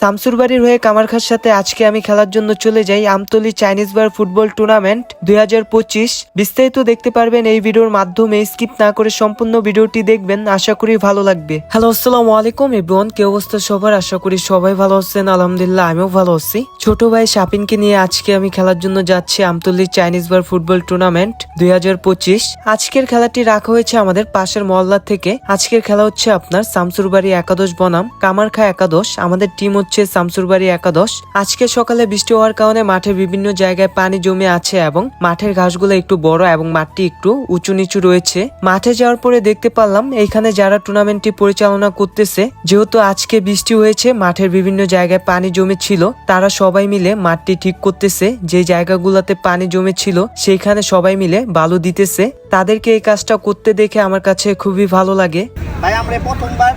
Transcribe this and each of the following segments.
শামসুরবাড়ির হয়ে কামারখার সাথে আজকে আমি খেলার জন্য চলে যাই আমতলী চাইনিজ বার ফুটবল টুর্নামেন্ট 2025। বিস্তারিত দেখতে পারবেন এই ভিডিওর মাধ্যমে, স্কিপ না করে সম্পূর্ণ ভিডিওটি দেখবেন, আশা করি ভালো লাগবে। হ্যালো, আসসালামু আলাইকুম এভরিওয়ান, কি অবস্থা সবার? আশা করি সবাই ভালো আছেন। আলহামদুলিল্লাহ আমিও ভালো আছি। ছোট ভাই শাপিনকে নিয়ে আজকে আমি খেলার জন্য যাচ্ছি আমতলী চাইনিজ বার ফুটবল টুর্নামেন্ট 2025। আজকের খেলাটি রাখা হয়েছে আমাদের পাশের মহল্লা থেকে। আজকের খেলা হচ্ছে আপনার শামসুরবাড়ি একাদশ বনাম কামারখা একাদশ। আমাদের টিম হচ্ছে শামসুরবাড়ি একাদশ। আজকে সকালে বৃষ্টি হওয়ার কারণে মাঠের বিভিন্ন জায়গায় পানি জমে আছে এবং মাঠের ঘাসগুলো একটু বড় এবং মাঠটি একটু উঁচু নিচু রয়েছে। মাঠে যাওয়ার পরে দেখতে পারলাম এইখানে যারা টুর্নামেন্টটি পরিচালনা করতেছে, যেহেতু আজকে বৃষ্টি হয়েছে, মাঠের বিভিন্ন জায়গায় পানি জমেছিল, তারা সবাই মিলে মাঠটি ঠিক করতেছে। যে জায়গাগুলোতে পানি জমেছিল সেইখানে সবাই মিলে বালু দিতেছে। তাদেরকে এই কাজটা করতে দেখে আমার কাছে খুবই ভালো লাগে। ভাই আমরা প্রথমবার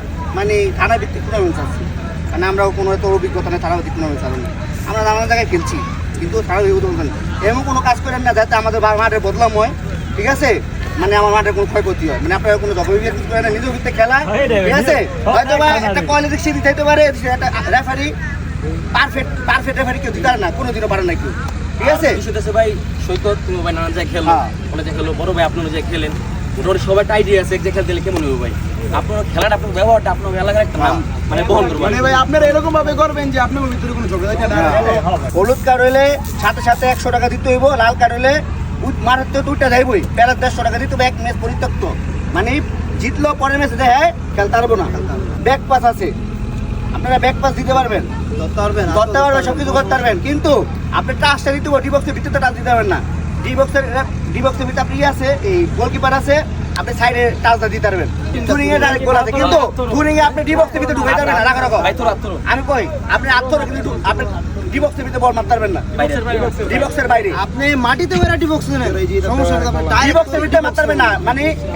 থানা ভিত্তিক টুর্নামেন্ট চাচ্ছি, আমরাও কোনো এত অভিজ্ঞতা নেই থানা ভিত্তিক টুর্নামেন্ট চালানো। আমরা নানান জায়গায় খেলছি, কিন্তু থানা ভিত্তিক এমন কোনো কাজ করেন না যাতে আমাদের মাঠের বদলাম হয়, ঠিক আছে? আমার মাঠের কোনো ক্ষয়ক্ষতি হয়, আপনারা কোনো জবাবদিহির কিছু করেন না, নিজের ভিত্তিতে খেলা, ঠিক আছে? হয়তো বা একটা কয়েল রিক্সি দিতে হতে পারে, একটা রেফারি পারফেক্ট রেফারি কেউ দিতে পারে না, কোনোদিনও পারে না কেউ, ঠিক আছে? ভাই সৈকত তুমি ভাই নানান জায়গায় খেলো, ওটা খেলো, বড় ভাই আপনার জায়গায় খেলেন, মোটামুটি সবাই আইডিয়া আছে, এক জায়গায় খেলতে কেমন হবে ভাই? আপনার খেলাটা, আপনার ব্যবহারটা আপনার এলাকার একটা নাম বহন করবেন। ভাই আপনারা এরকম ভাবে করবেন যে আপনার ভিতরে কোনো ঝগড়া না। হলুদ কার্ড হইলে সাথে সাথে 100 টাকা দিতে হইব, লাল কার্ড হইলে মারাতে দুইটা যাইবই, প্যারাত 150 টাকা দিতে হবে। এক ম্যাচ পরিত্যক্ত, জিতলো পরের ম্যাচে দেয় খেলতে পারবো না। ব্যাক পাস আছে, আপনারা ব্যাক পাস দিতে পারবেন, ধরতে পারবেন, সবকিছু করতে পারবেন, কিন্তু আপনি টাচটা দিতে হবে, ডিবক্সের ভিতরে টাচ দিতে পারবেন না। ডিবক্সের ভিতরে আপনি আছে, এই গোলকিপার আছে, আপনি সাইডে টাচটা দিতে পারবেন। টুরিং এ ডাইরেক্ট গোল আছে, কিন্তু টুরিং এ আপনি ডিবক্সের ভিতরে ঢুকাইতে পারবেন না। রাখো আমি কই, আপনি আত্মরা কিন্তু আপনি ডিবক্সের ভিতরে বল মারতে পারবেন না, ডিবক্সের বাইরে। আপনি মাটিতে বেরা ডিবক্স নেন, সমস্যা নাই, ডিবক্সের ভিতরে মারতে পারবেন না।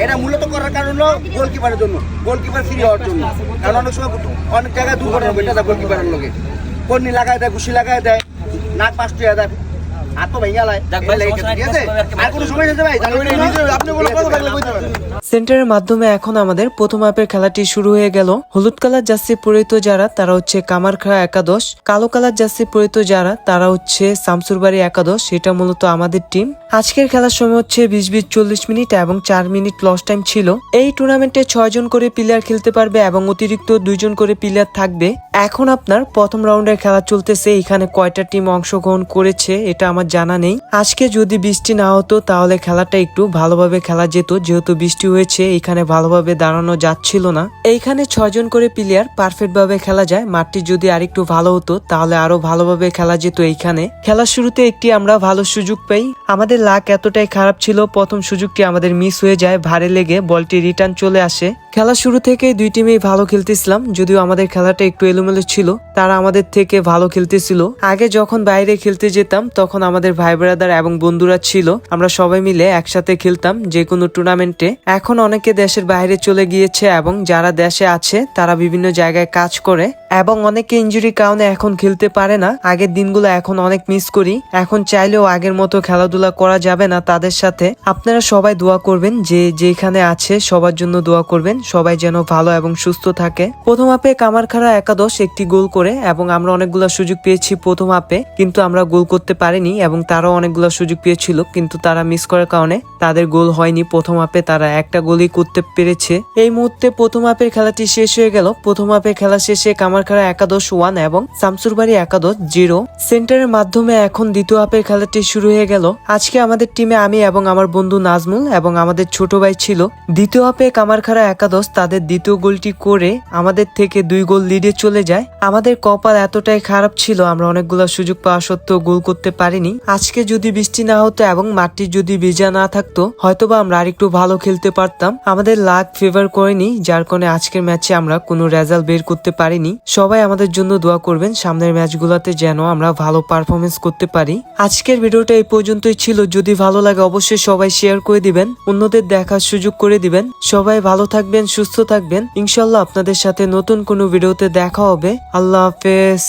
এটা মূলত করার কারণ হলো গোলকিপারের জন্য, গোলকিপার ফ্রি হওয়ার জন্য। কারণ অনেক সময় অনেক জায়গায় দুর্ঘটনা ঘটে যায় গোলকিপারের লোকে, কর্নি লাগায় দেয়, ঘুষি লাগায় দেয়, নাক পাশ টুয়ে দেয়, সেন্টারের মাধ্যমে এখন আমাদের প্রথম হাফের খেলাটি শুরু হয়ে গেল। হলুদ কালার জার্সি পরিহিত যারা, তারা হচ্ছে কামারখা একাদশ। কালো কালার জার্সি পরিহিত যারা, তারা হচ্ছে শামসুরবাড়ি একাদশ। এটা মূলত আমাদের টিম। আজকের খেলার সময় হচ্ছে 20-40 মিনিট এবং 4 মিনিট লস টাইম ছিল। এই টুর্নামেন্টে 6 জন করে প্লেয়ার খেলতে পারবে এবং অতিরিক্ত 2 জন করে প্লেয়ার থাকবে। এখন আপনার প্রথম রাউন্ডের খেলা চলতেছে। এখানে কয়টা টিম অংশগ্রহণ করেছে এটা আমার জানা নেই। আজকে যদি বৃষ্টি না হতো তাহলে খেলাটা একটু ভালোভাবে খেলা যেত, যেহেতু বৃষ্টি হয়েছে এখানে ভালোভাবে দাঁড়ানো যাচ্ছিল না। এইখানে 6 জন করে প্লেয়ার পারফেক্ট ভাবে খেলা যায়। মাঠটি যদি আরেকটু ভালো হতো তাহলে আরো ভালোভাবে খেলা যেত। এইখানে খেলার শুরুতে একটি আমরা ভালো সুযোগ পাই। আমাদের লাক এতটাই খারাপ ছিল, প্রথম সুযোগটি আমাদের মিস হয়ে যায়, ভারে লেগে বলটি রিটার্ন চলে আসে। খেলা শুরু থেকে দুই টিমেই ভালো খেলতেছিলাম, যদিও আমাদের খেলাটা একটু এলোমেলো ছিল, তারা আমাদের থেকে ভালো খেলতেছিল। আগে যখন বাইরে খেলতে যেতাম তখন আমাদের ভাই ব্রাদার এবং বন্ধুরা ছিল, আমরা সবাই মিলে একসাথে খেলতাম যে কোনো টুর্নামেন্টে। এখন অনেকে দেশের বাইরে চলে গিয়েছে এবং যারা দেশে আছে তারা বিভিন্ন জায়গায় কাজ করে এবং অনেকে ইনজুরির কারণে এখন খেলতে পারে না। আগের দিনগুলো এখন অনেক মিস করি। এখন চাইলেও আগের মতো খেলাধুলা করা যাবে না তাদের সাথে। আপনারা সবাই দোয়া করবেন, যে যেখানে আছে সবার জন্য দোয়া করবেন, সবাই যেন ভালো এবং সুস্থ থাকে। প্রথম হাফে কামারখা একাদশ একটি গোল করে এবং আমরা অনেকগুলো সুযোগ পেয়েছি প্রথম হাফে, কিন্তু আমরা গোল করতে পারিনি এবং তারাও অনেকগুলো সুযোগ পেয়েছিল, কিন্তু তারা মিস করার কারণে তাদের গোল হয়নি। প্রথম হাফে তারা একটা গোলই করতে পেরেছে। এই মুহূর্তে প্রথম হাফের খেলাটি শেষ হয়ে গেল। প্রথম হাফের খেলা শেষে কামারখা একাদশ 1 এবং শামসুরবাড়ি একাদশ 0। সেন্টারের মাধ্যমে এখন দ্বিতীয় হাফের খেলাটি শুরু হয়ে গেল। আজকে আমাদের টিমে আমি এবং আমার বন্ধু নাজমুল এবং আমাদের ছোট ভাই ছিল। দ্বিতীয় হাফে কামারখা একাদশ তাদের দ্বিতীয় গোলটি করে আমাদের থেকে 2 গোল লিডে চলে যায়। আমাদের কপাল এতটাই খারাপ ছিল, আমরা অনেকগুলো সুযোগ পাওয়া সত্ত্বেও গোল করতে পারিনি। আজকে যদি বৃষ্টি না হতো এবং মাঠটি যদি ভিজা না থাকতো হয়তোবা আমরা আরেকটু ভালো খেলতে পারতাম। আমাদের লাক ফেভার করেনি, যার কারণে আজকের ম্যাচে আমরা কোনো রেজাল্ট বের করতে পারিনি। সবাই আমাদের জন্য দোয়া করবেন, সামনের ম্যাচগুলোতে যেন আমরা ভালো পারফরমেন্স করতে পারি। আজকের ভিডিওটা এই পর্যন্তই ছিল। যদি ভালো লাগে অবশ্যই সবাই শেয়ার করে দিবেন, অন্যদের দেখার সুযোগ করে দিবেন। সবাই ভালো থাকবেন, সুস্থ থাকবেন। ইনশাল্লাহ আপনাদের সাথে নতুন কোনো ভিডিওতে দেখা হবে। আল্লাহ হাফেজ।